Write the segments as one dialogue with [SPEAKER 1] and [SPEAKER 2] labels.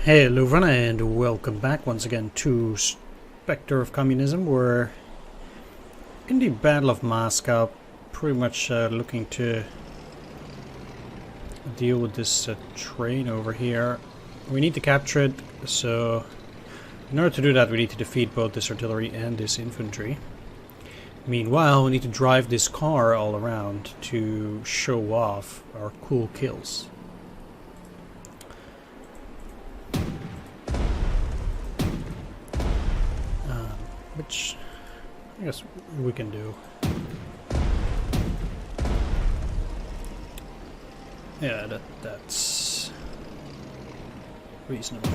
[SPEAKER 1] Hey Louvain, and welcome back once again to Spectre of Communism. We're in the Battle of Moscow, pretty much looking to deal with this train over here. We need to capture it, so in order to do that we need to defeat both this artillery and this infantry. Meanwhile, we need to drive this car all around to show off our cool kills. Which I guess we can do. Yeah, that's reasonable.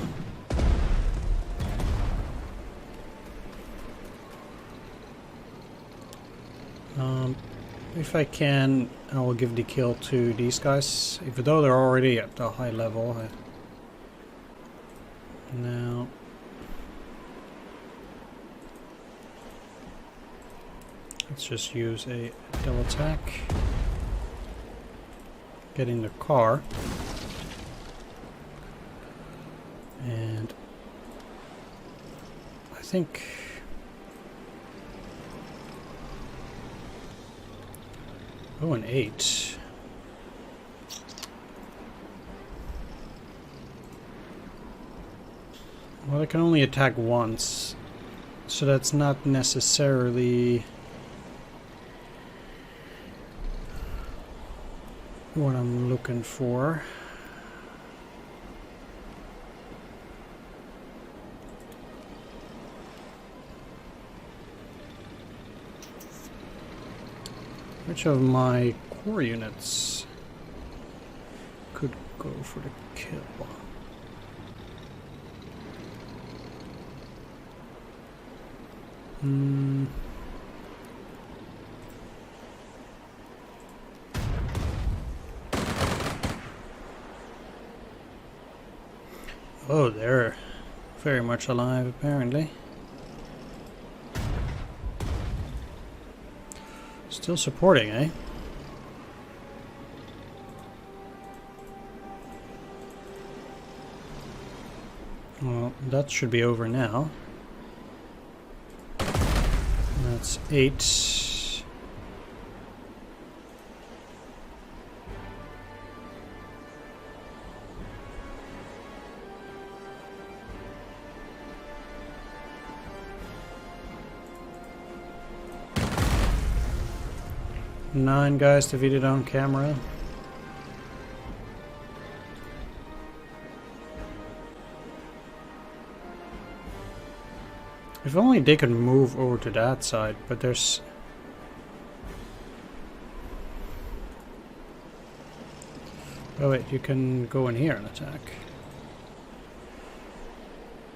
[SPEAKER 1] If I can, I will give the kill to these guys, even though they're already at a high level. Now, let's just use a double attack. Get in the car. And I think an 8. Well, I can only attack once, so that's not necessarily what I'm looking for. Which of my core units could go for the kill? Oh, they're very much alive, apparently. Still supporting, eh? Well, that should be over now. That's 8. Nine guys defeated on camera. If only they could move over to that side, but there's... Oh wait, you can go in here and attack.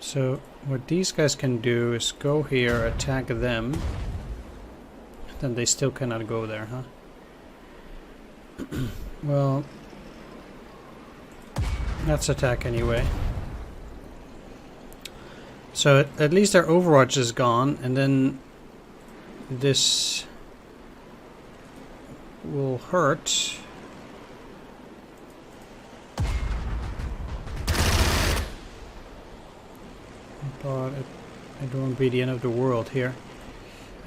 [SPEAKER 1] So what these guys can do is go here, attack them. Then they still cannot go there, huh? Well, let's attack anyway. So at least their Overwatch is gone, and then this will hurt. But it won't be the end of the world here.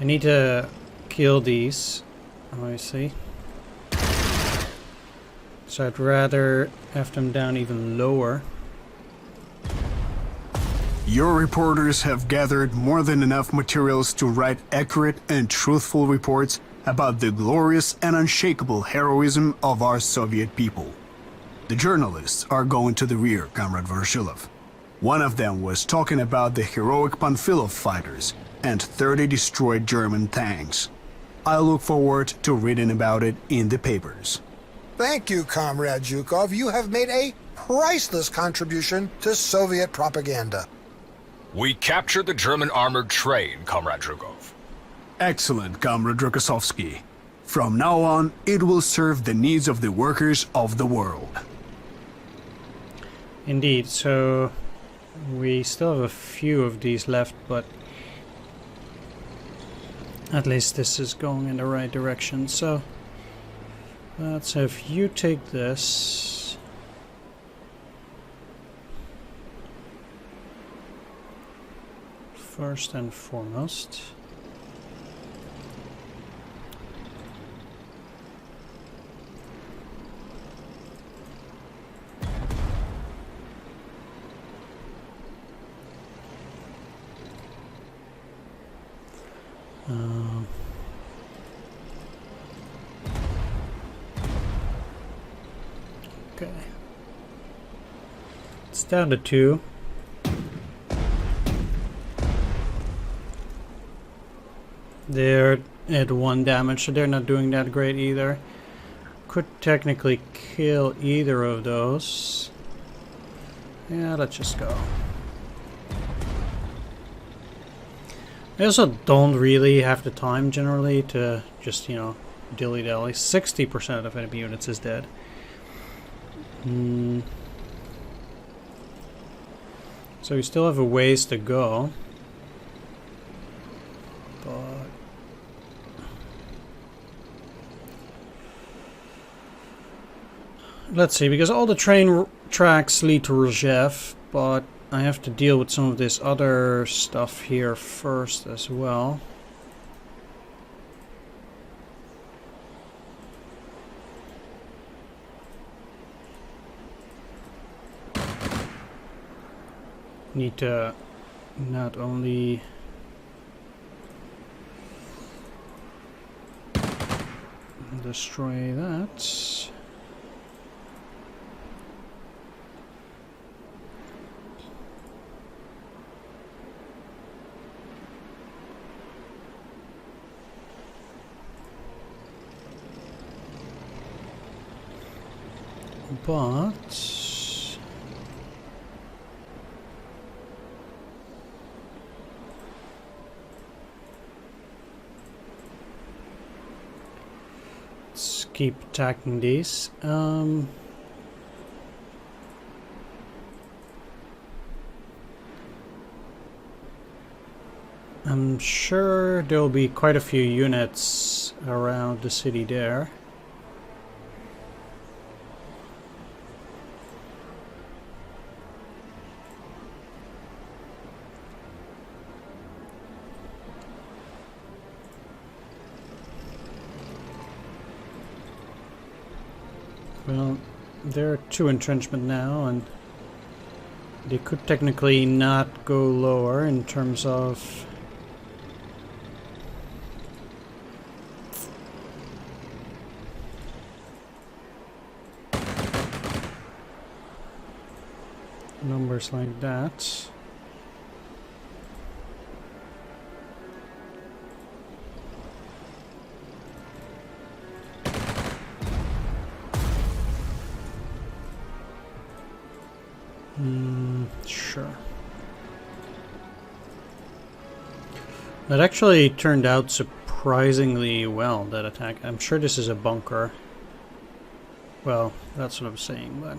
[SPEAKER 1] I need to kill these, I see. So I'd rather have them down even lower.
[SPEAKER 2] Your reporters have gathered more than enough materials to write accurate and truthful reports about the glorious and unshakable heroism of our Soviet people. The journalists are going to the rear, Comrade Voroshilov. One of them was talking about the heroic Panfilov fighters and 30 destroyed German tanks. I look forward to reading about it in the papers.
[SPEAKER 3] Thank you, Comrade Zhukov. You have made a priceless contribution to Soviet propaganda.
[SPEAKER 4] We captured the German armored train, Comrade Zhukov.
[SPEAKER 2] Excellent, Comrade Rokossovsky. From now on, it will serve the needs of the workers of the world.
[SPEAKER 1] Indeed, so we still have a few of these left, but at least this is going in the right direction. So So if you take this, first and foremost. Okay. It's down to 2. They're at 1 damage, so they're not doing that great either. Could technically kill either of those. Yeah, let's just go. I also don't really have the time generally to just, you know, dilly-dally. 60% of enemy units is dead. So we still have a ways to go. But let's see, because all the train tracks lead to Rzhev, but I have to deal with some of this other stuff here first as well. Need to not only destroy that. But let's keep attacking these. I'm sure there'll be quite a few units around the city there. Well, they're 2 entrenchment now, and they could technically not go lower in terms of numbers like that. Sure. That actually turned out surprisingly well, that attack. I'm sure this is a bunker. Well, that's what I'm saying, but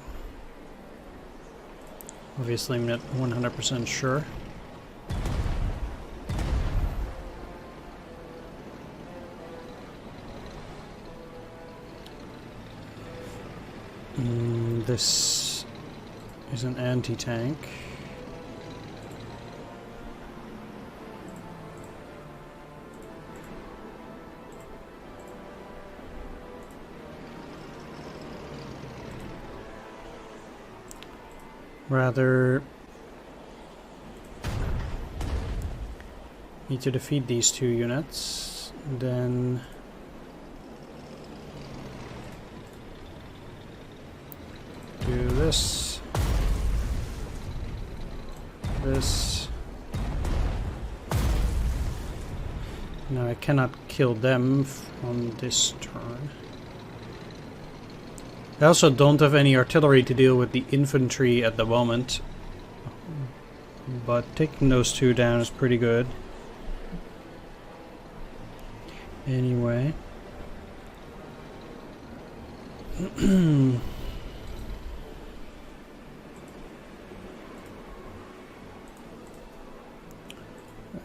[SPEAKER 1] obviously I'm not 100% sure. This is an anti-tank. Rather need to defeat these 2 units, then do this, this. Now I cannot kill them on this turn. I also don't have any artillery to deal with the infantry at the moment, but taking those 2 down is pretty good. Anyway.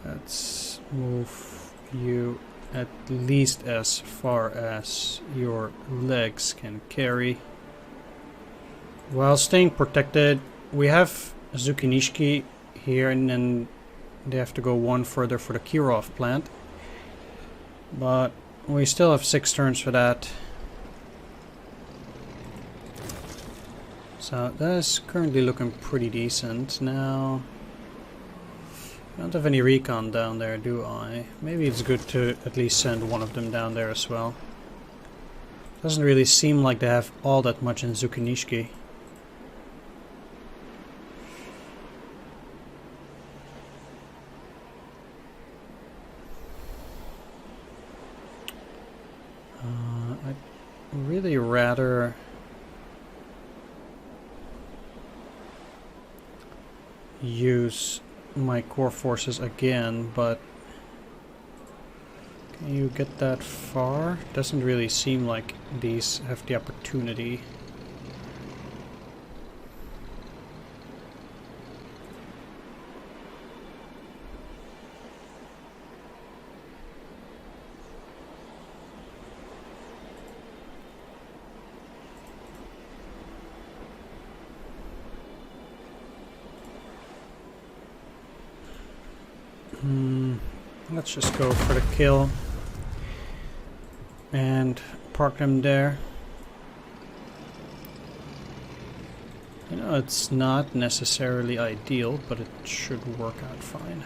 [SPEAKER 1] Let's move you at least as far as your legs can carry. While staying protected, we have Zukinishki here, and then they have to go one further for the Kirov plant. But we still have 6 turns for that. So that's currently looking pretty decent. Now, I don't have any recon down there, do I? Maybe it's good to at least send one of them down there as well. Doesn't really seem like they have all that much in Zukinishki. I'd really rather use my core forces again, but can you get that far? Doesn't really seem like these have the opportunity. Let's just go for the kill and park them there. You know, it's not necessarily ideal, but it should work out fine.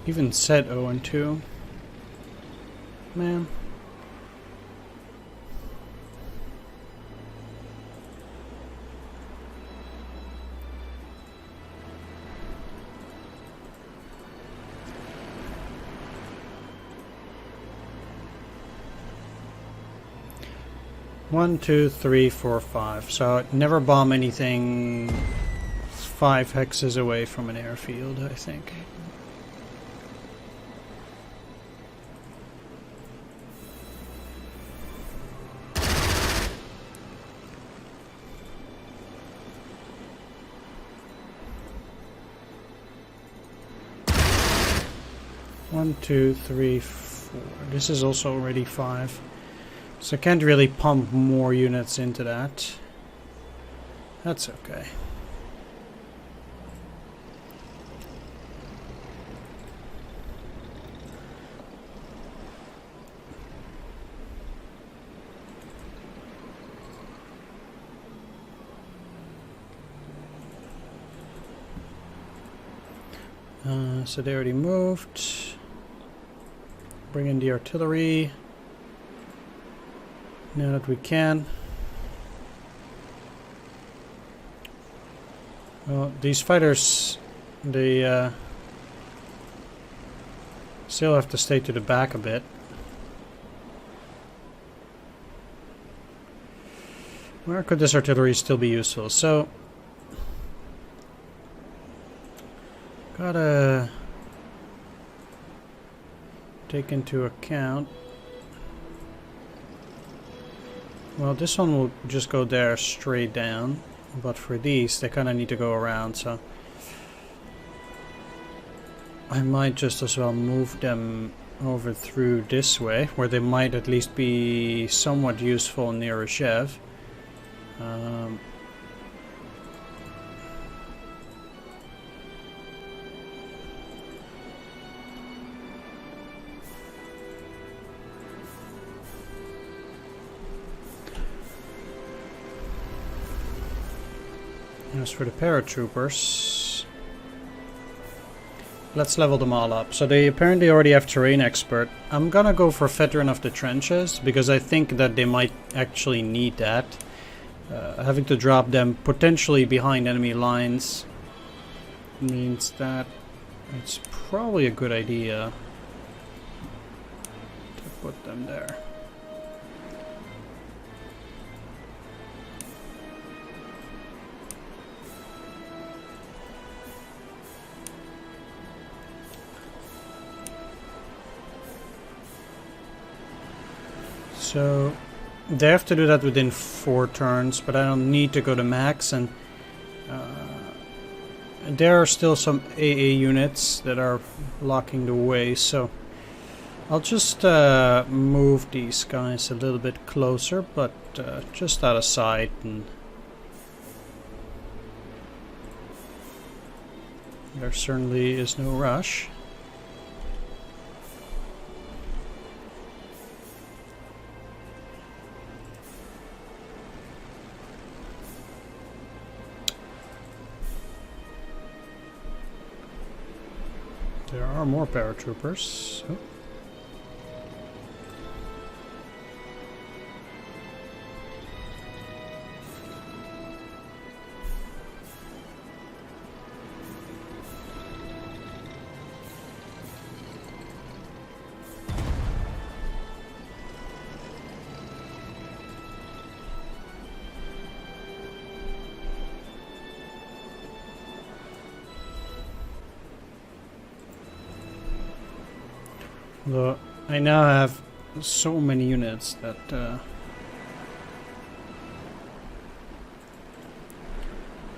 [SPEAKER 1] Even said 0-2. Man. One, two, three, four, 5. So never bomb anything 5 hexes away from an airfield, I think. One, two, three, 4. This is also already 5. So I can't really pump more units into that. That's okay. So they already moved. Bring in the artillery now that we can. Well, these fighters, they still have to stay to the back a bit. Where could this artillery still be useful? So, gotta take into account. Well, this one will just go there straight down, but for these they kind of need to go around, so I might just as well move them over through this way, where they might at least be somewhat useful near Rzhev. As for the paratroopers, let's level them all up. So they apparently already have terrain expert. I'm gonna go for veteran of the trenches because I think that they might actually need that. Having to drop them potentially behind enemy lines means that it's probably a good idea to put them there. So they have to do that within 4 turns, but I don't need to go to max, and there are still some AA units that are blocking the way, so I'll just move these guys a little bit closer, but just out of sight. And there certainly is no rush. There are more paratroopers. Oh. Though I now have so many units that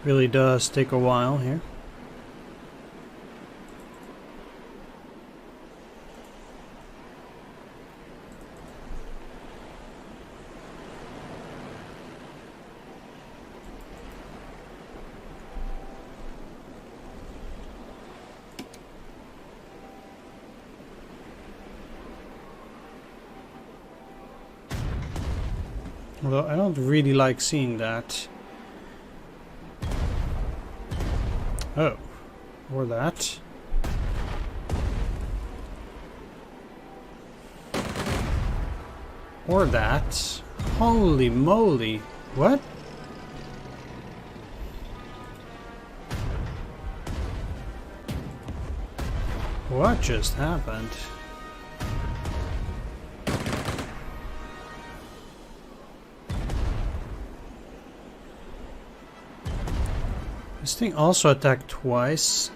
[SPEAKER 1] really does take a while here. Although I don't really like seeing that. Oh, or that. Or that. Holy moly. What? What just happened? This thing also attacked twice.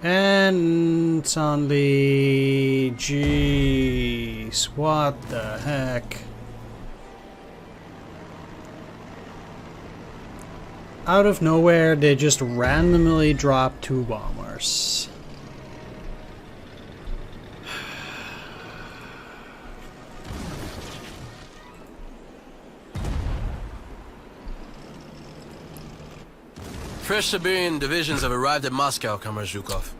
[SPEAKER 1] And suddenly... Jeez, what the heck? Out of nowhere, they just randomly dropped 2 bombers.
[SPEAKER 5] Fresh Siberian divisions have arrived at Moscow, Comrade Zhukov.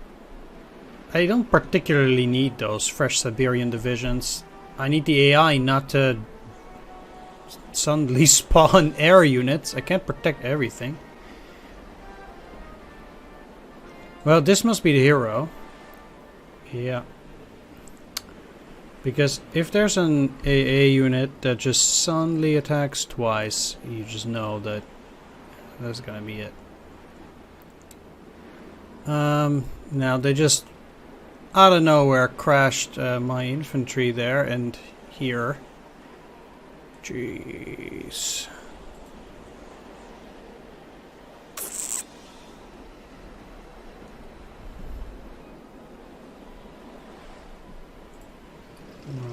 [SPEAKER 1] I don't particularly need those fresh Siberian divisions. I need the AI not to suddenly spawn air units. I can't protect everything. Well, this must be the hero. Yeah. Because if there's an AA unit that just suddenly attacks twice, you just know that that's gonna be it. Now they just out of nowhere crashed my infantry there and here. Jeez.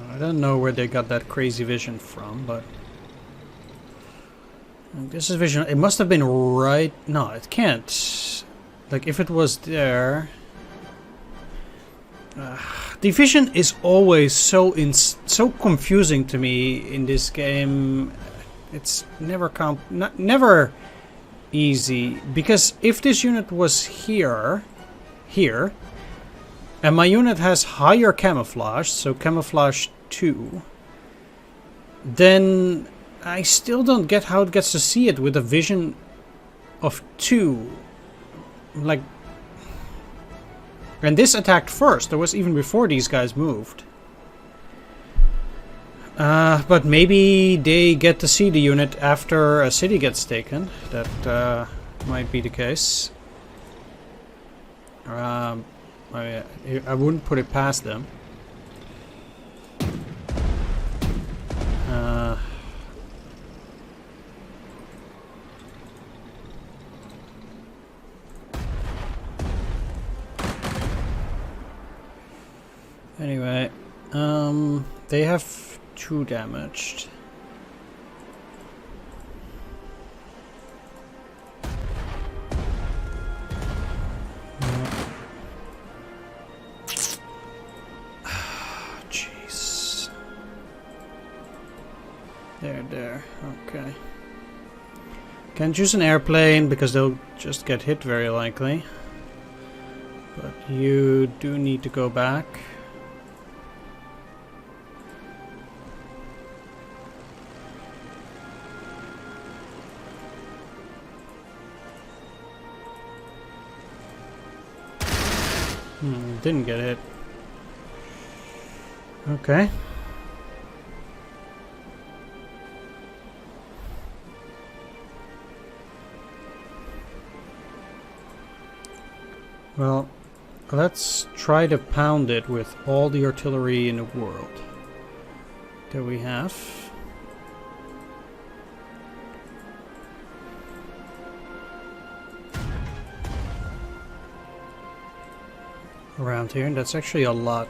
[SPEAKER 1] I don't know where they got that crazy vision from, but this is vision. It must have been right. No, it can't. Like if it was there. The vision is always so confusing to me in this game. It's never easy, because if this unit was here, and my unit has higher camouflage, so camouflage 2, then I still don't get how it gets to see it with a vision of 2. Like, and this attacked first. That was even before these guys moved. But maybe they get to see the unit after a city gets taken. That might be the case. I wouldn't put it past them. Anyway, they have 2 damaged. there. Okay. Can't use an airplane because they'll just get hit very likely. But you do need to go back. Didn't get hit. Okay. Well, let's try to pound it with all the artillery in the world that we have. Around here, and that's actually a lot.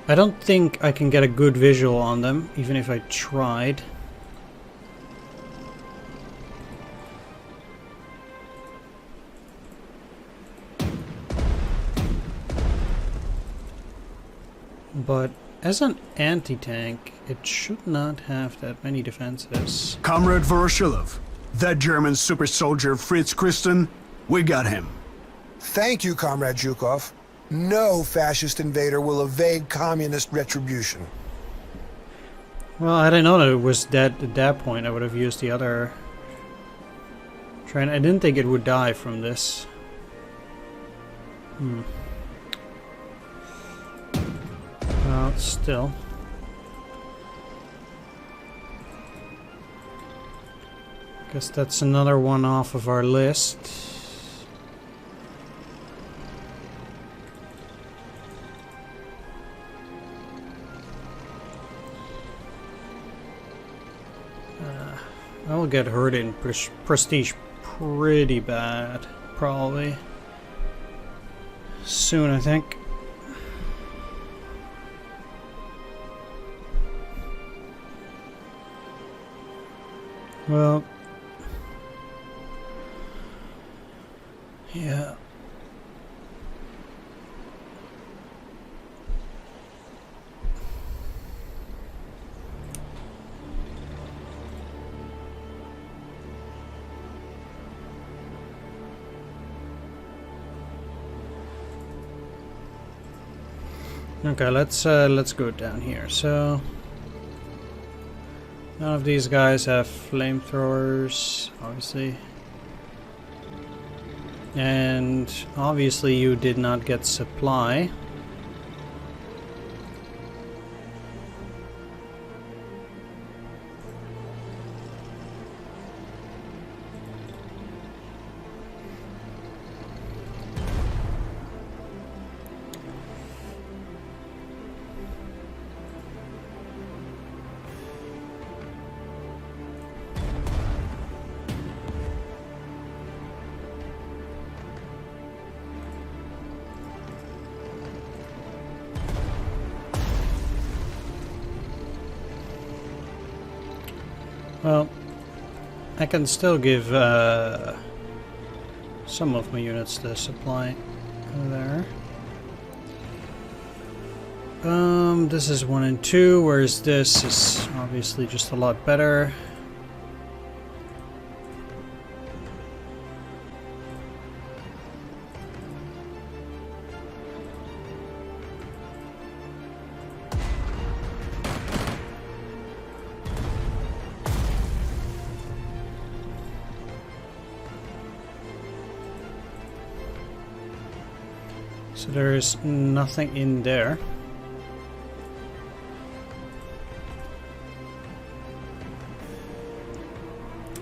[SPEAKER 1] I don't think I can get a good visual on them, even if I tried. But as an anti-tank, it should not have that many defenses.
[SPEAKER 2] Comrade Voroshilov, that German super soldier Fritz Christen, we got him.
[SPEAKER 3] Thank you, Comrade Zhukov. No fascist invader will evade communist retribution.
[SPEAKER 1] Well, I didn't know that it was dead at that point. I would have used the other train. I didn't think it would die from this. Well, still. Guess that's another one off of our list. I will get hurt in prestige pretty bad, probably. Soon, I think. Well, yeah. Okay, let's go down here. So none of these guys have flamethrowers, obviously. And obviously you did not get supply. Well, I can still give some of my units the supply there. This is 1 and 2, whereas this is obviously just a lot better. So there is nothing in there.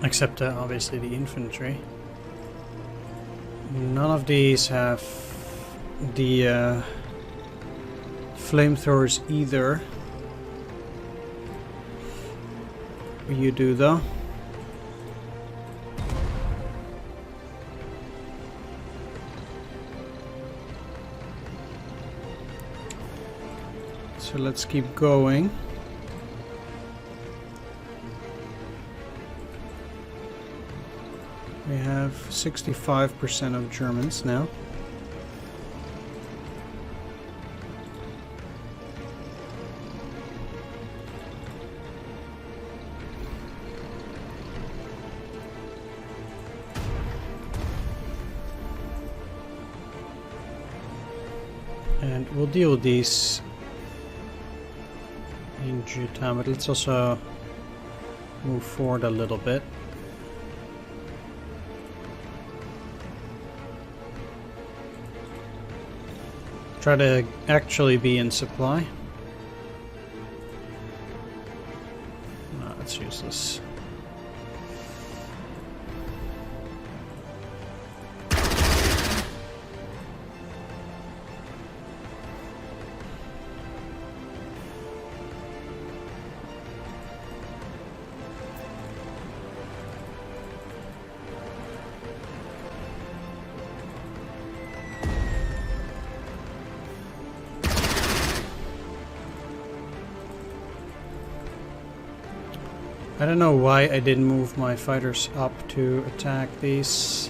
[SPEAKER 1] Except obviously the infantry. None of these have the flamethrowers either. You do though. So let's keep going. We have 65% of Germans now. And we'll deal with these in due time, but let's also move forward a little bit. Try to actually be in supply. No, that's useless. I don't know why I didn't move my fighters up to attack these.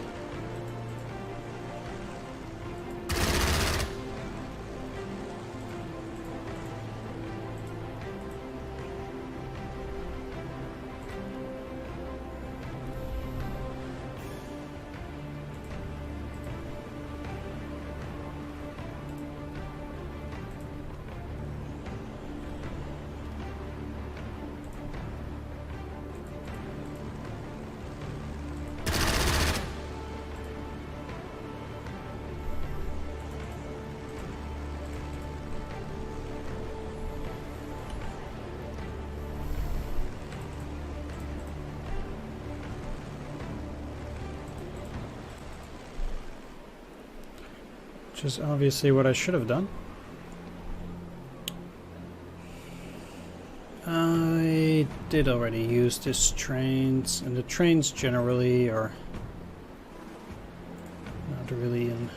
[SPEAKER 1] Which is obviously what I should have done. I did already use this trains, and the trains generally are not really in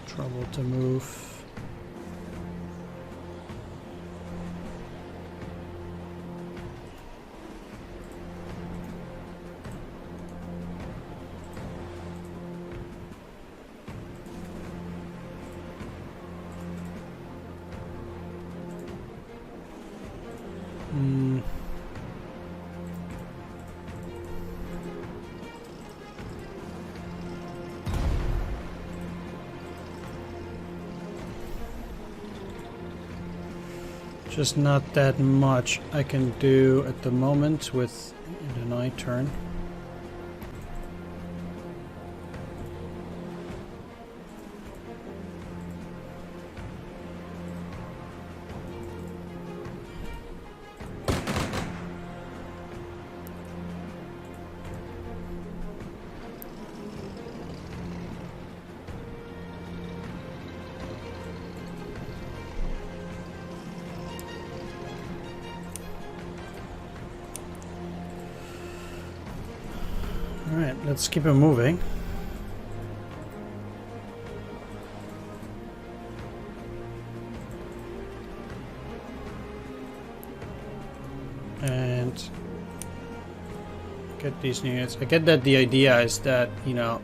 [SPEAKER 1] trouble to move. Just not that much I can do at the moment with the night turn. Alright, let's keep it moving. And get these new units. I get that the idea is that, you know,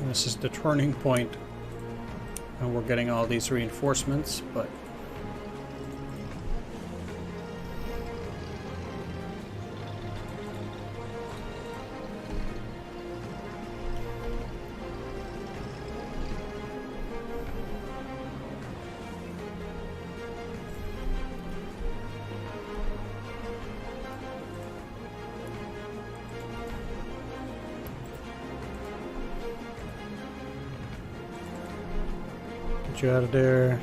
[SPEAKER 1] this is the turning point and we're getting all these reinforcements, but get you out of there.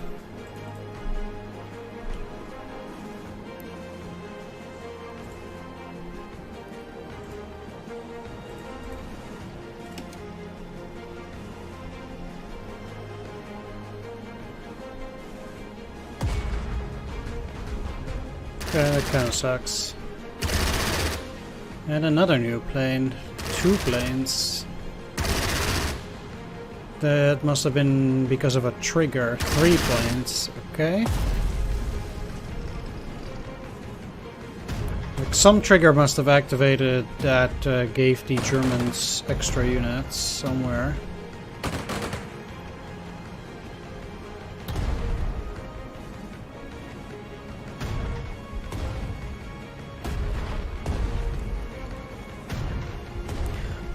[SPEAKER 1] Okay, that kind of sucks. And another new plane. 2 planes. That must have been because of a trigger. 3 planes. Okay. Like some trigger must have activated that gave the Germans extra units somewhere.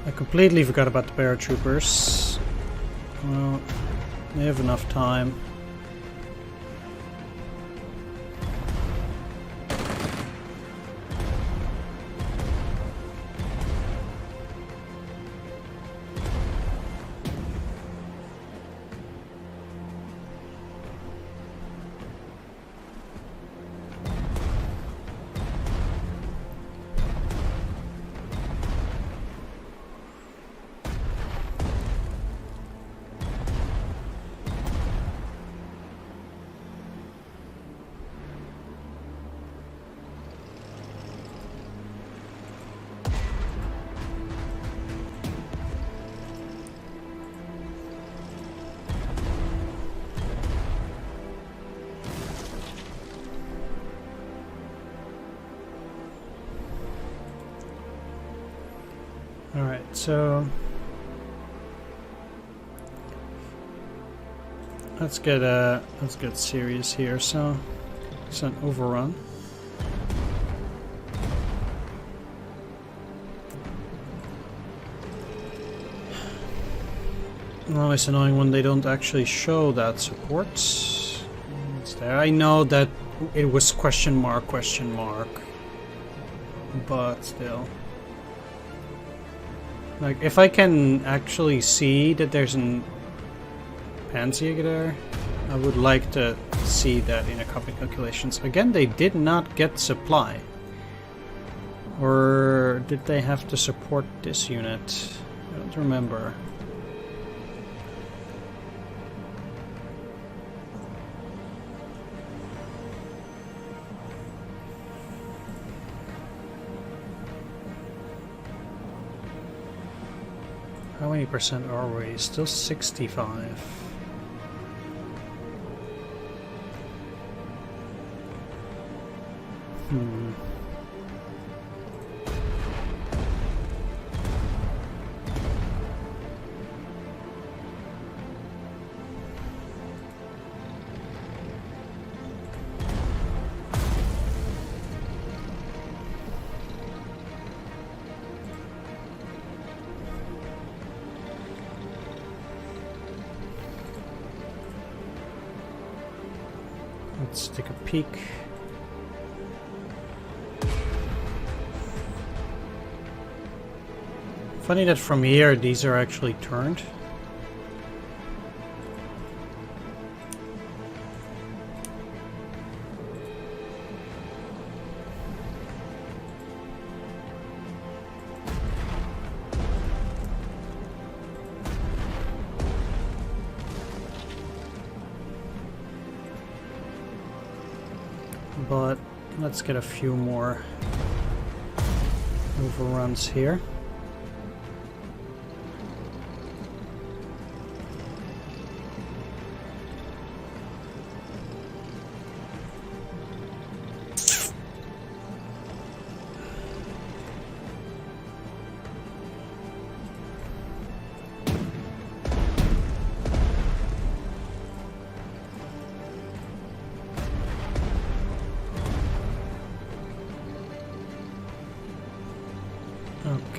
[SPEAKER 1] I completely forgot about the paratroopers. Well, They have enough time. Alright, so let's get serious here. So it's an overrun. Well, it's annoying when they don't actually show that support. It's there. I know that it was question mark, but still. Like, if I can actually see that there's an Panzerjäger there, I would like to see that in a copy calculations. Again, they did not get supply. Or did they have to support this unit? I don't remember. How many percent are we? Still 65. Let's take a peek. Funny that from here these are actually turned. But let's get a few more overruns here.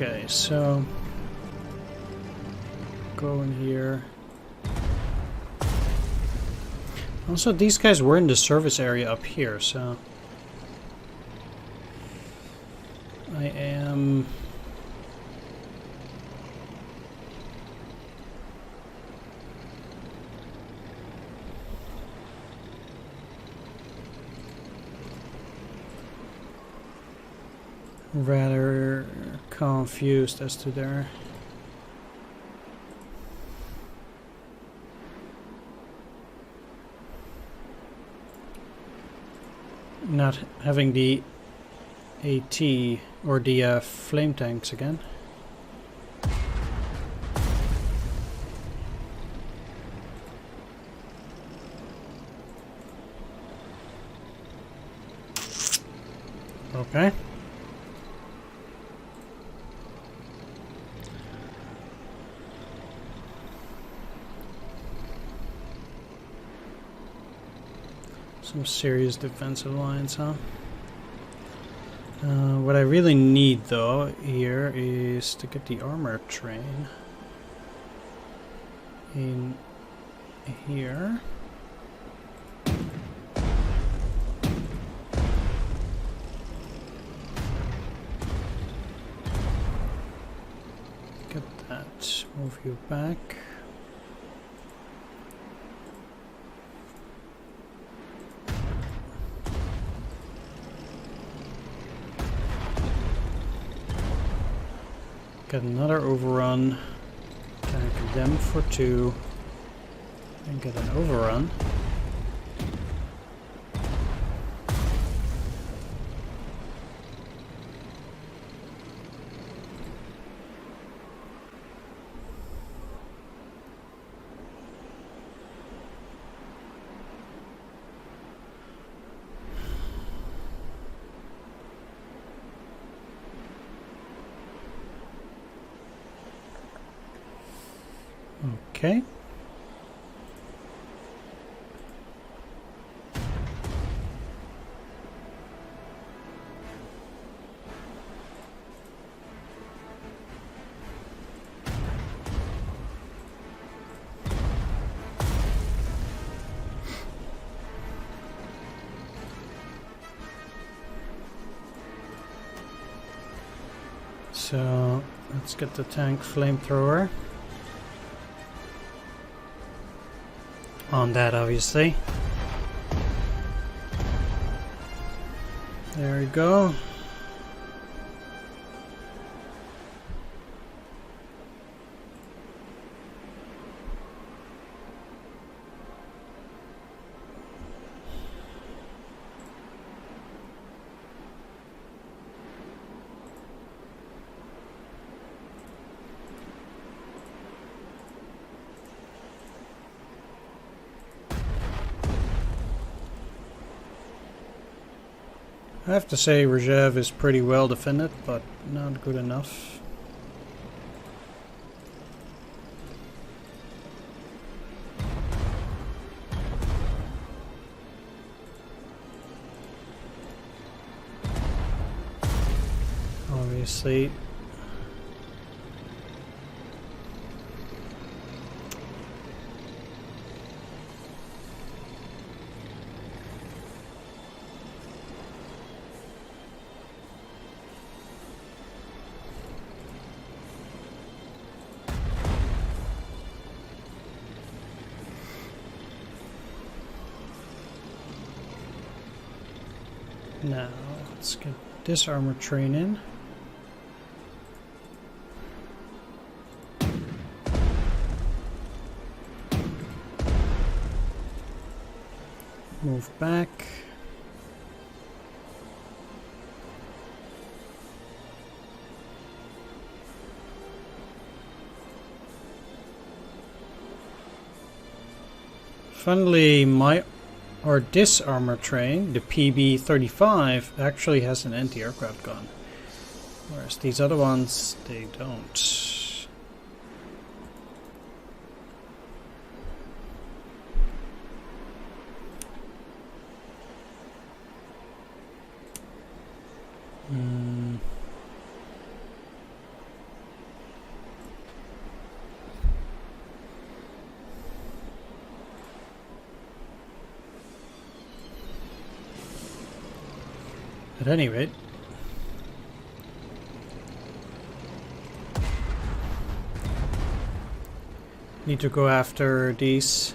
[SPEAKER 1] Okay, so go in here. Also, these guys were in the service area up here, so I am rather confused as to their not having the AT or the flame tanks again. Okay. Some serious defensive lines, huh? What I really need, though, here is to get the armor train in here. Get that. Move you back. Get another overrun. Tank them for 2. And get an overrun. Okay. So let's get the tank flamethrower on that, obviously. There we go. I have to say Regev is pretty well defended, but not good enough. Obviously. Now, let's get this armor train in. Move back. Funnily, this armor train, the PB-35, actually has an anti-aircraft gun, whereas these other ones, they don't. At any rate, need to go after these.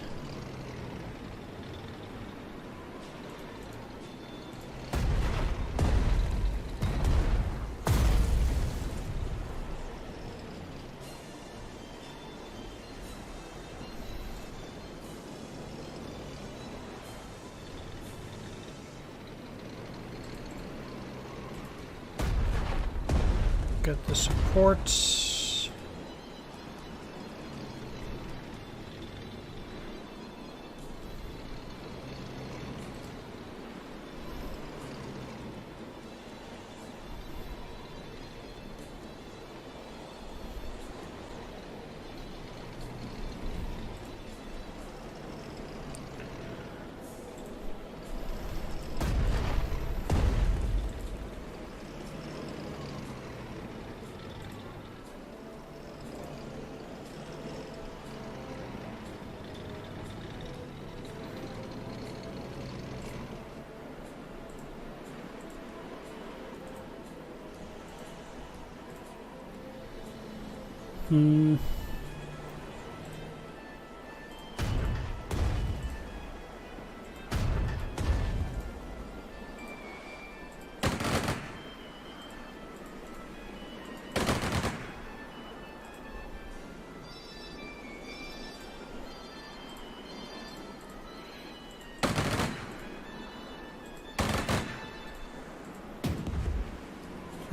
[SPEAKER 1] Get the supports. We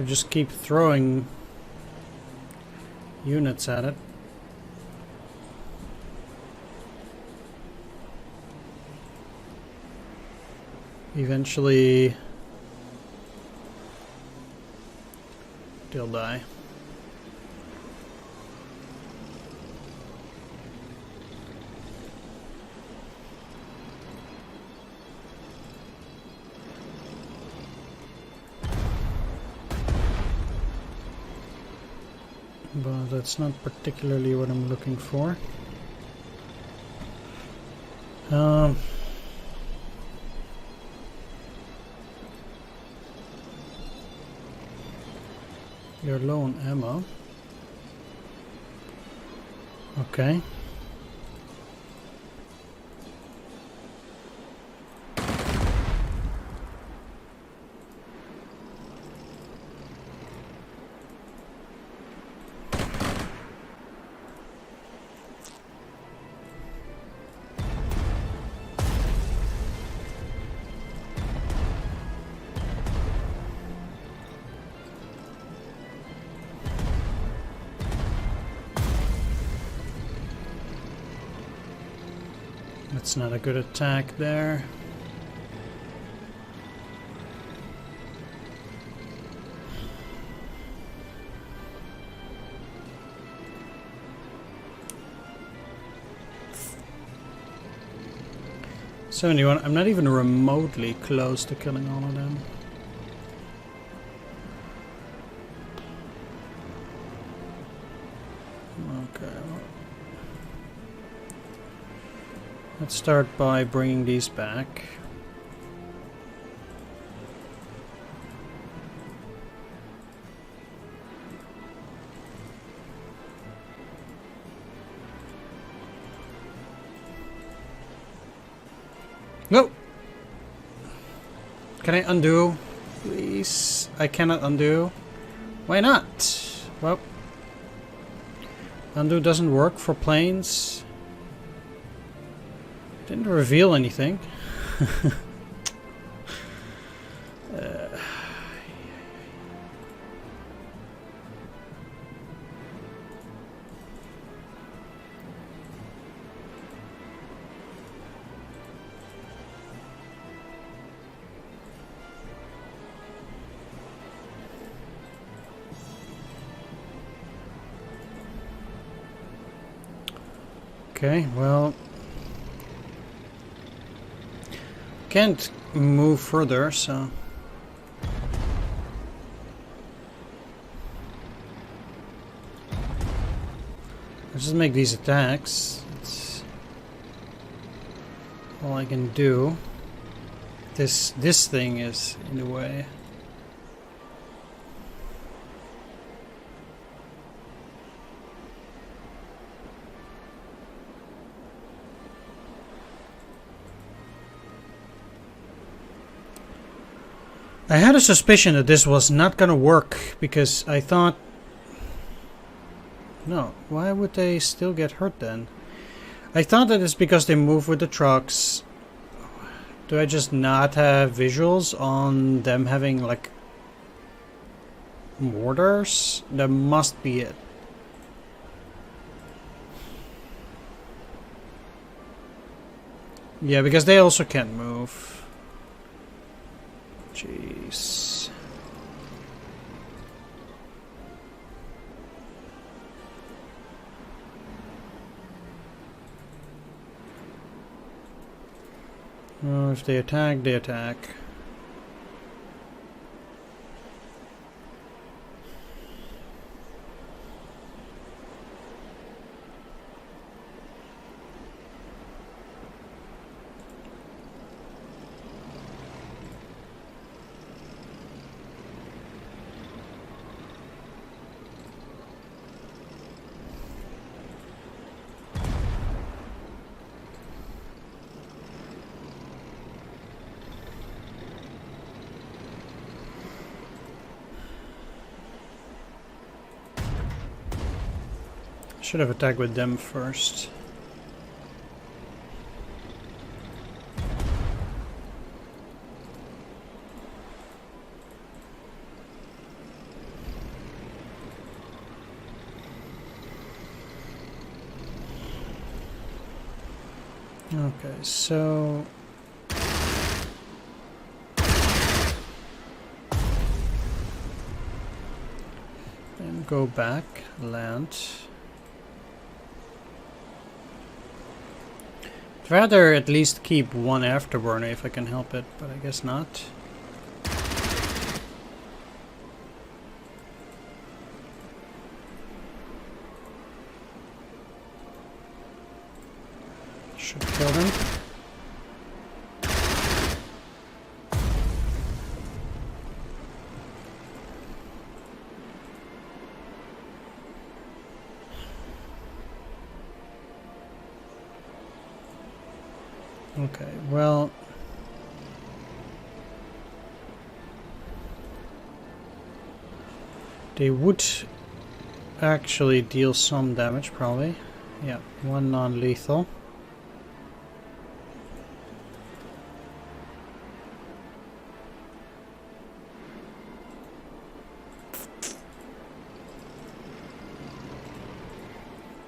[SPEAKER 1] just keep throwing units at it. Eventually, they'll die. But that's not particularly what I'm looking for. You're low on ammo. Okay. That's not a good attack there. So anyone, I'm not even remotely close to killing all of them. Okay. Let's start by bringing these back. No! Can I undo? Please? I cannot undo. Why not? Well, undo doesn't work for planes. Didn't reveal anything. Okay, well, can't move further, so let's just make these attacks. That's all I can do. This thing is in the way. I had a suspicion that this was not gonna work because I thought... No, why would they still get hurt then? I thought that it's because they move with the trucks. Do I just not have visuals on them having like mortars? That must be it. Yeah, because they also can't move. Jeez. Oh, if they attack, they attack. Should have attacked with them first. Okay, so then go back, land. I'd rather at least keep one afterburner if I can help it, but I guess not. Should kill them. Okay, well, they would actually deal some damage, probably. Yeah, one non-lethal.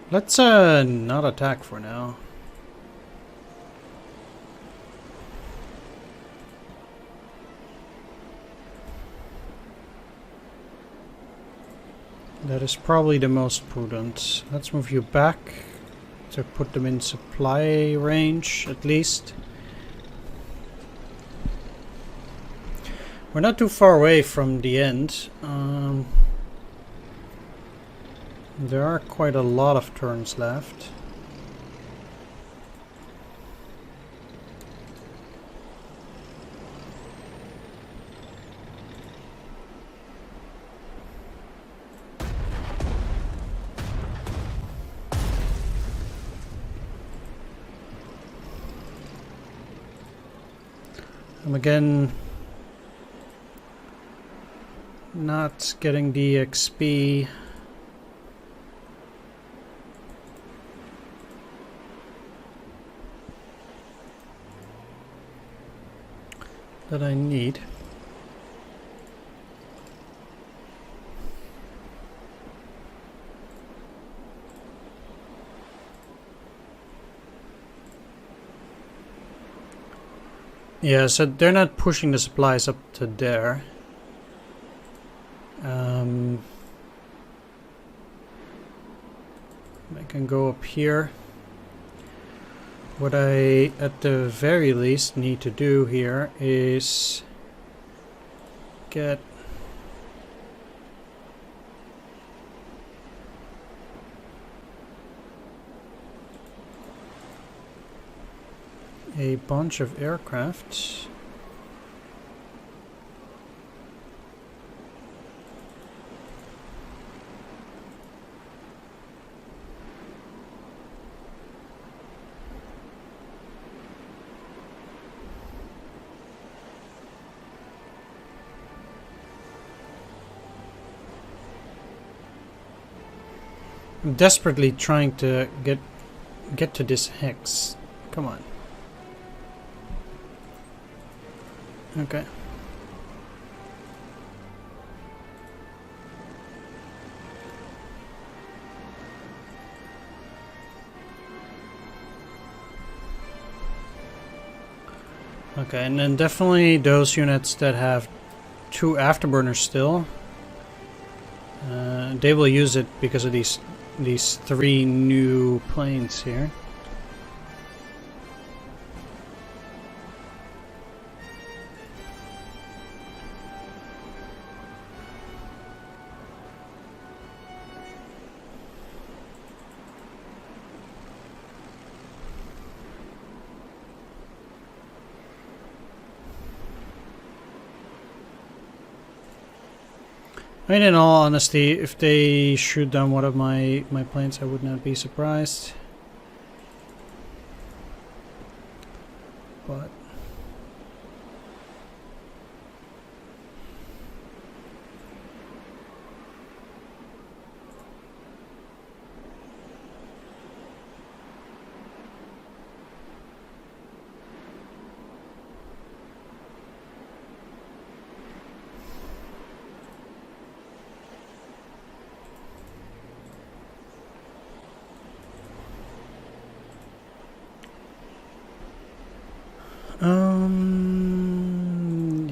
[SPEAKER 1] Let's not attack for now. That is probably the most prudent. Let's move you back to put them in supply range at least. We're not too far away from the end. There are quite a lot of turns left. I'm again not getting the XP. That I need. Yeah, so they're not pushing the supplies up to there. I can go up here. What I, at the very least, need to do here is get a bunch of aircraft. I'm desperately trying to get to this hex. Come on. Okay. Okay, and then definitely those units that have 2 afterburners still. They will use it because of these 3 new planes here. I mean, in all honesty, if they shoot down one of my planes, I would not be surprised. But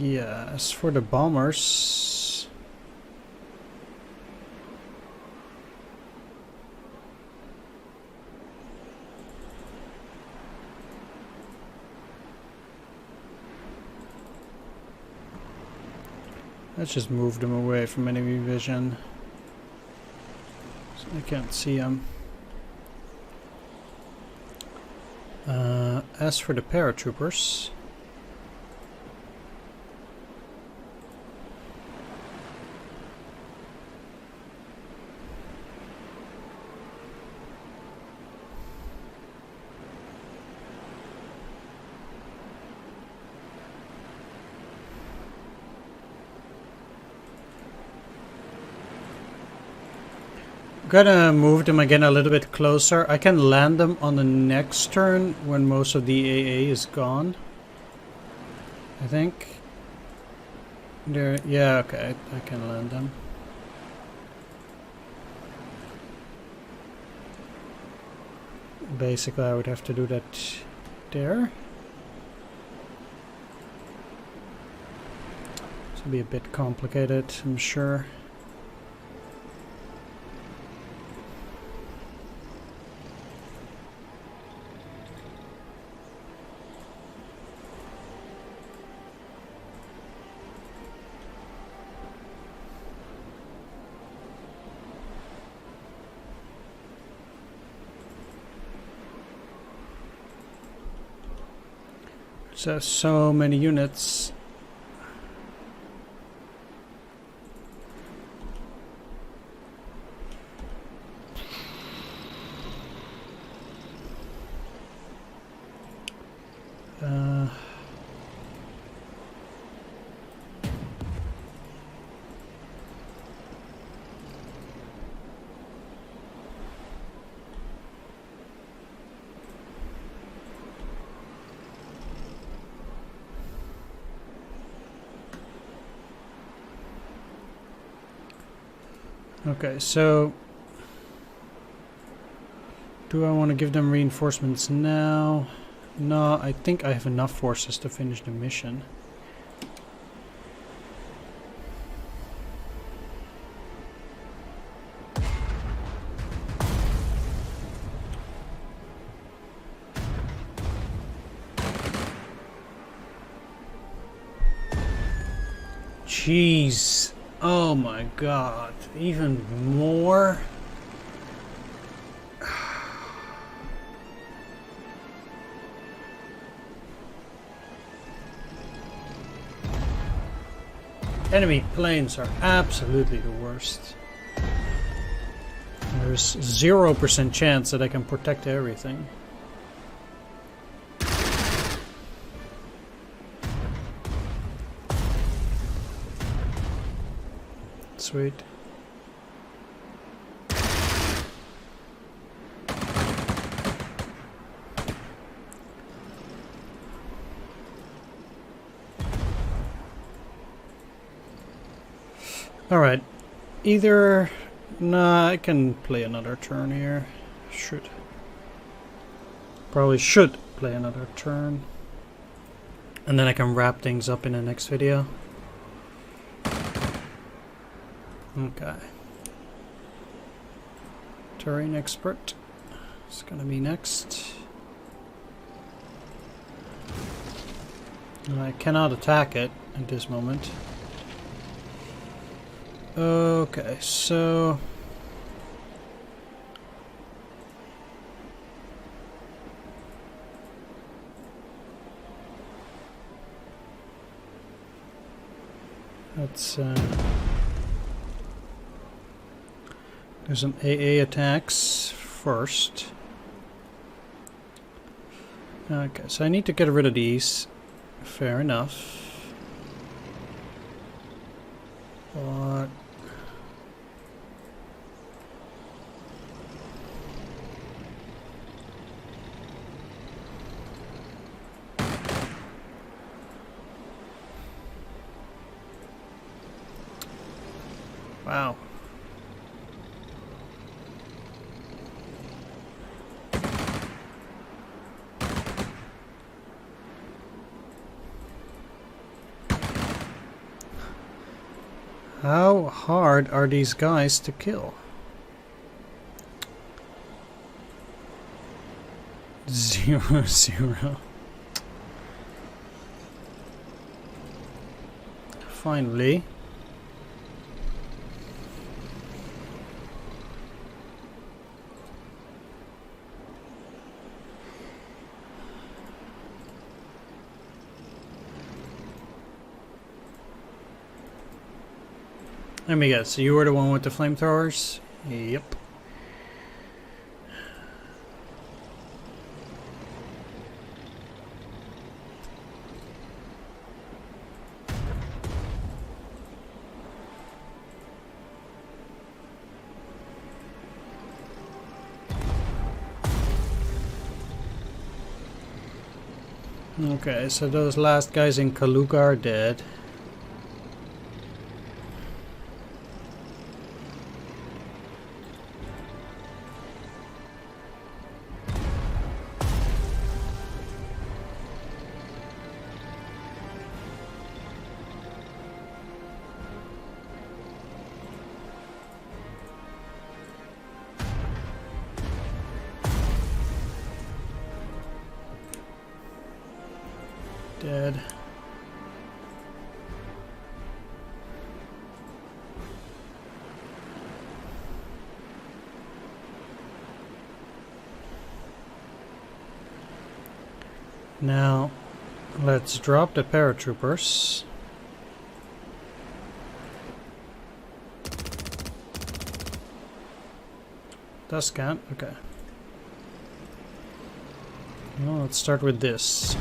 [SPEAKER 1] Yeah, as for the bombers... Let's just move them away from enemy vision. So I can't see them. As for the paratroopers... Gonna move them again a little bit closer. I can land them on the next turn when most of the AA is gone. I think. There, yeah, okay, I can land them. Basically, I would have to do that there. This will be a bit complicated, I'm sure. So many units. Okay, so do I want to give them reinforcements now? No, I think I have enough forces to finish the mission. Jeez. Oh my god. Even more? Enemy planes are absolutely the worst. There's 0% chance that I can protect everything. Sweet. Alright. Either... Nah, I can play another turn here. Should. Probably should play another turn. And then I can wrap things up in the next video. Okay. Terrain expert. It's gonna be next. I cannot attack it at this moment. Okay, so... let's do some AA attacks first. Okay, so I need to get rid of these. Fair enough. But... wow. How hard are these guys to kill? 0-0. Finally. Let me guess, you were the one with the flamethrowers? Yep. Okay, so those last guys in Kaluga are dead. Dead. Now, let's drop the paratroopers. Does scan? Okay. Well, let's start with this.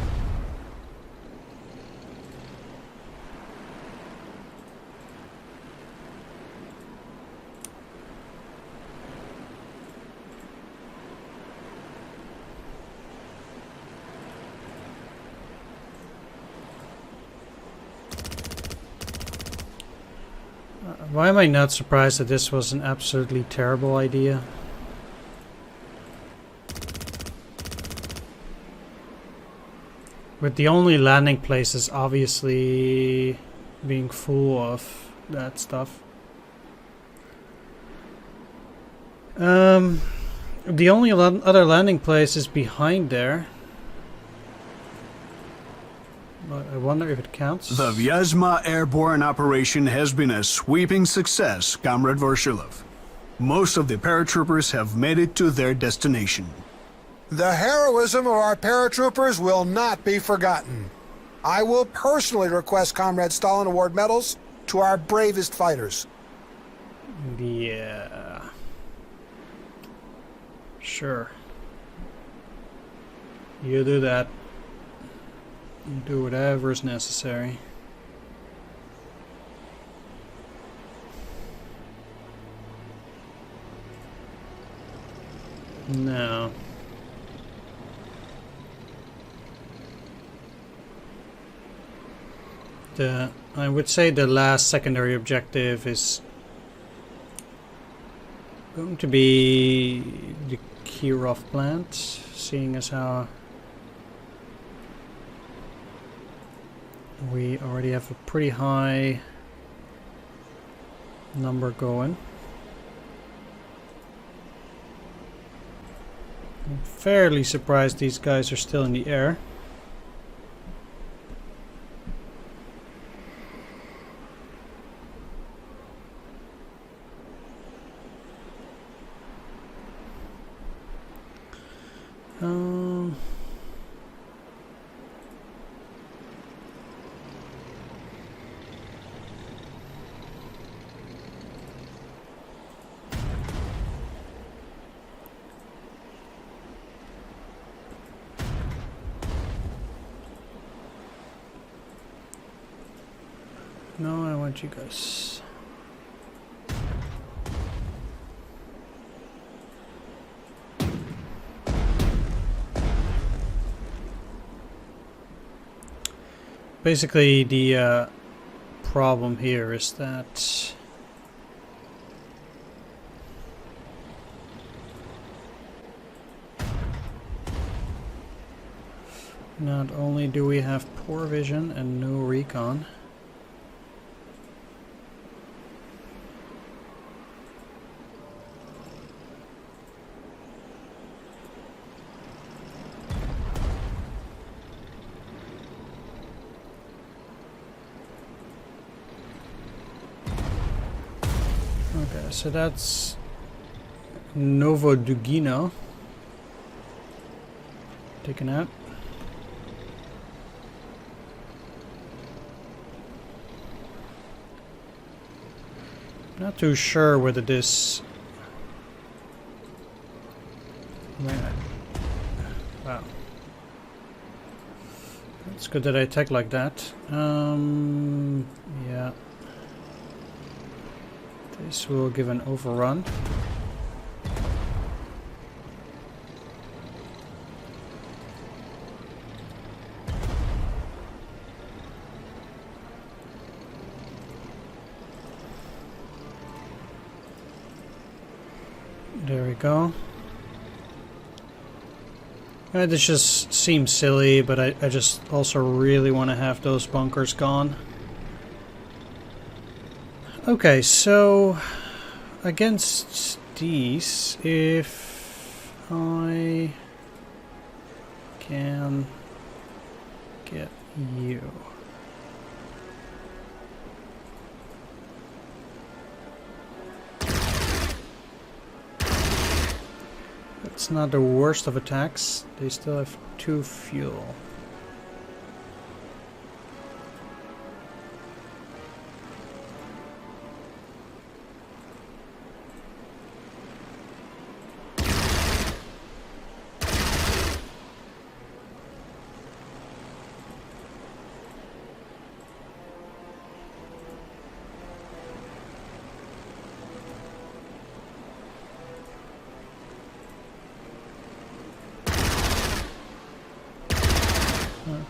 [SPEAKER 1] Why am I not surprised that this was an absolutely terrible idea? With the only landing places obviously being full of that stuff. The only other landing place is behind there. But I wonder if it counts.
[SPEAKER 2] The Vyazma airborne operation has been a sweeping success, Comrade Vorshilov. Most of the paratroopers have made it to their destination.
[SPEAKER 3] The heroism of our paratroopers will not be forgotten. I will personally request Comrade Stalin award medals to our bravest fighters.
[SPEAKER 1] Yeah. Sure. You do that. You do whatever is necessary. No. I would say the last secondary objective is going to be the Kirov plant, seeing as how we already have a pretty high number going. I'm fairly surprised these guys are still in the air. No, I want you guys. Basically, the problem here is that not only do we have poor vision and no recon, So that's Novodugino. Taken out. Not too sure whether this... Wow. It's good that I attack like that. Yeah. This will give an overrun. There we go. This just seems silly, but I just also really want to have those bunkers gone. Okay, so against these, if I can get you. It's not the worst of attacks. They still have 2 fuel.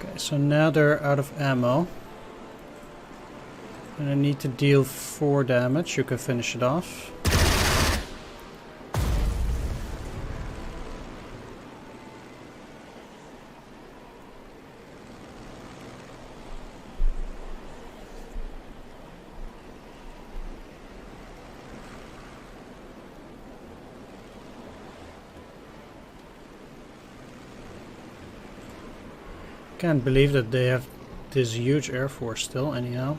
[SPEAKER 1] Okay, so now they're out of ammo. And I need to deal 4 damage. You can finish it off. Can't believe that they have this huge air force still, anyhow.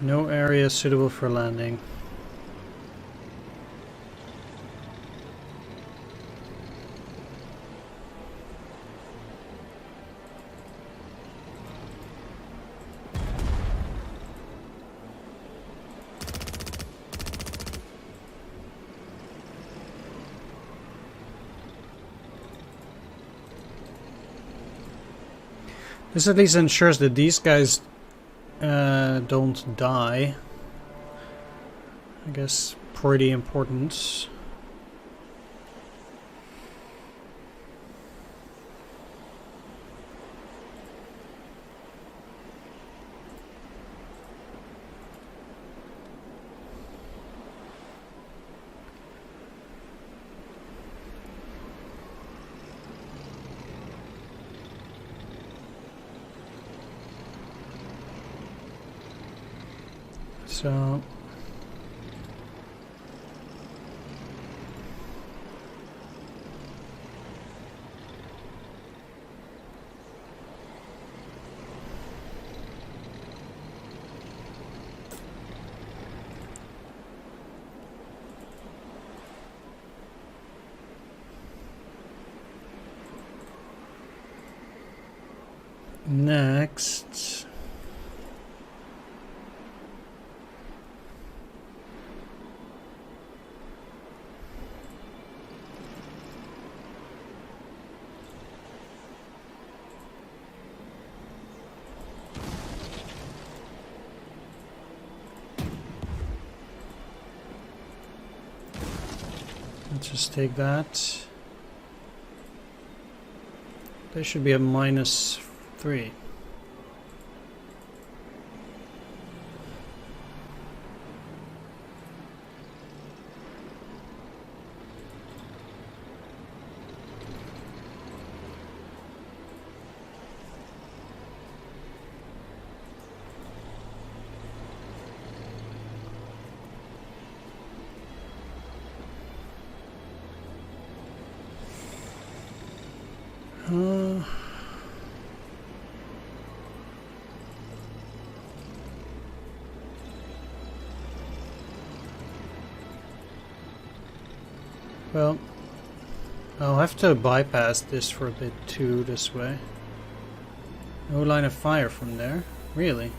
[SPEAKER 1] No area suitable for landing. This at least ensures that these guys don't die. I guess pretty important. So next, let's just take that. They should be a -3. Well, I'll have to bypass this for a bit too this way. No line of fire from there. Really?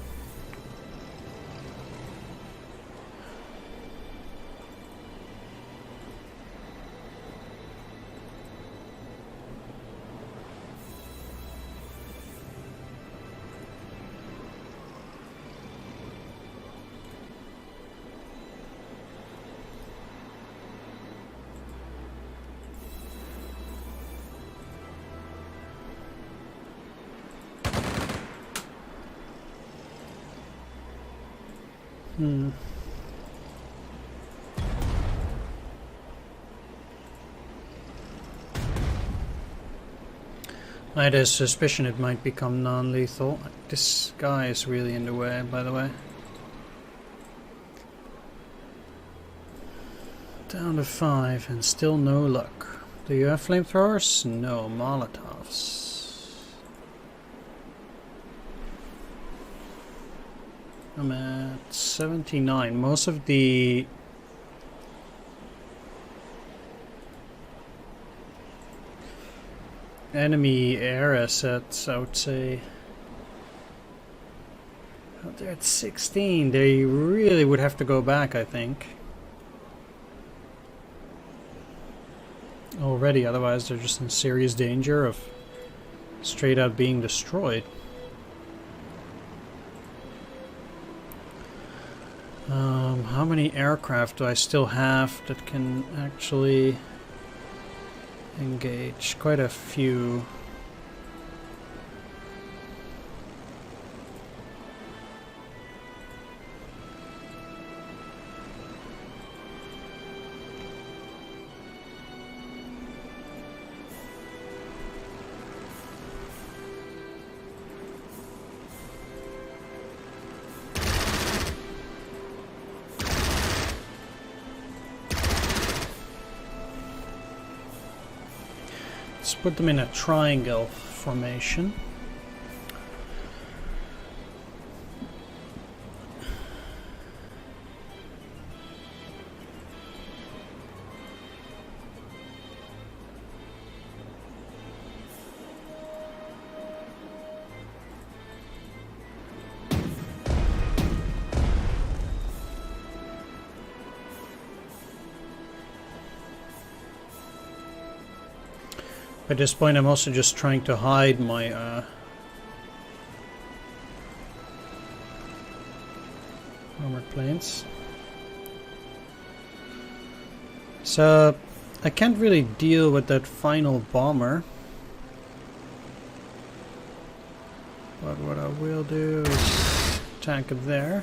[SPEAKER 1] I had a suspicion it might become non-lethal. This guy is really in the way, by the way. Down to 5 and still no luck. Do you have flamethrowers? No, Molotovs. I'm at 79. Most of the enemy air assets, I would say. Oh, they're at 16. They really would have to go back, I think. Already, otherwise they're just in serious danger of straight out being destroyed. How many aircraft do I still have that can actually engage? Quite a few. Let's put them in a triangle formation. At this point, I'm also just trying to hide my armored planes. So I can't really deal with that final bomber. But what I will do is attack it there.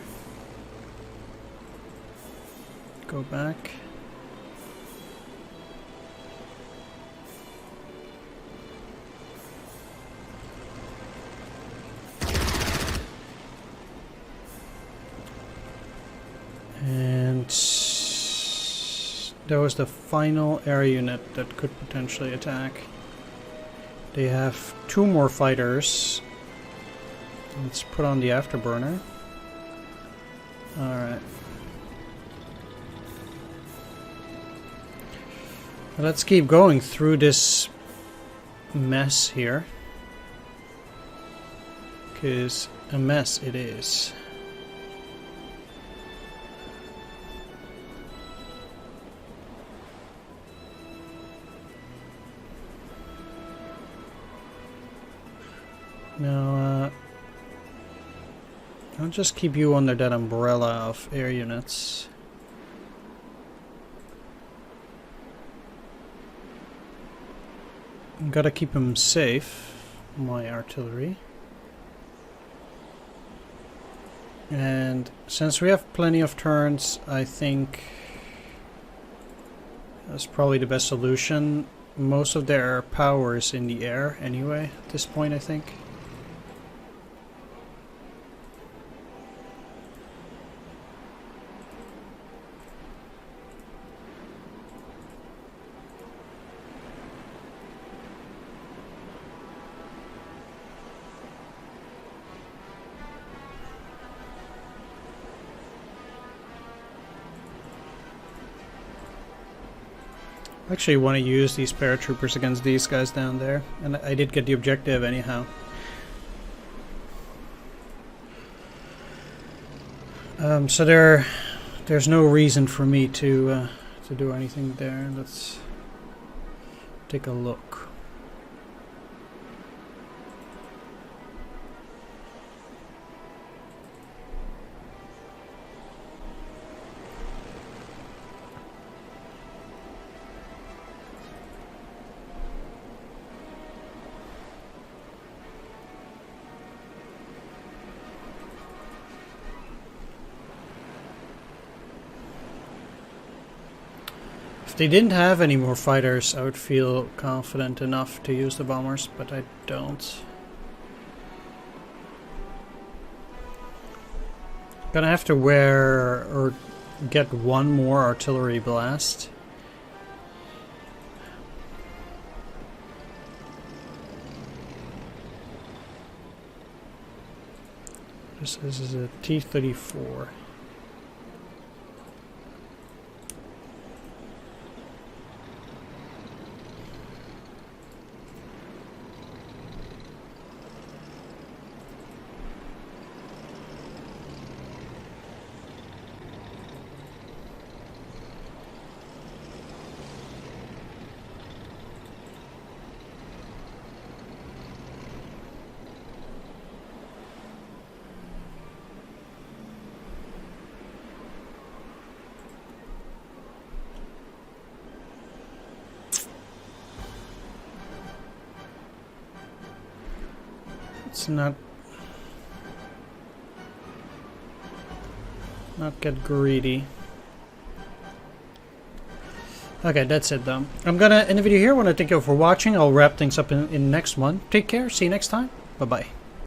[SPEAKER 1] Go back. And there was the final air unit that could potentially attack. They have 2 more fighters. Let's put on the afterburner. Alright. Let's keep going through this mess here. Because a mess it is. Now, I'll just keep you under that umbrella of air units. Gotta keep them safe, my artillery. And since we have plenty of turns, I think that's probably the best solution. Most of their power is in the air anyway, at this point, I think. I actually want to use these paratroopers against these guys down there, and I did get the objective anyhow. So there's no reason for me to do anything there. Let's take a look. If they didn't have any more fighters, I would feel confident enough to use the bombers, but I don't. Gonna have to wear or get one more artillery blast. This is a T-34. Let's not get greedy. Okay, that's it though. I'm gonna end the video here. I want to thank you all for watching. I'll wrap things up in the next one. Take care. See you next time. Bye bye.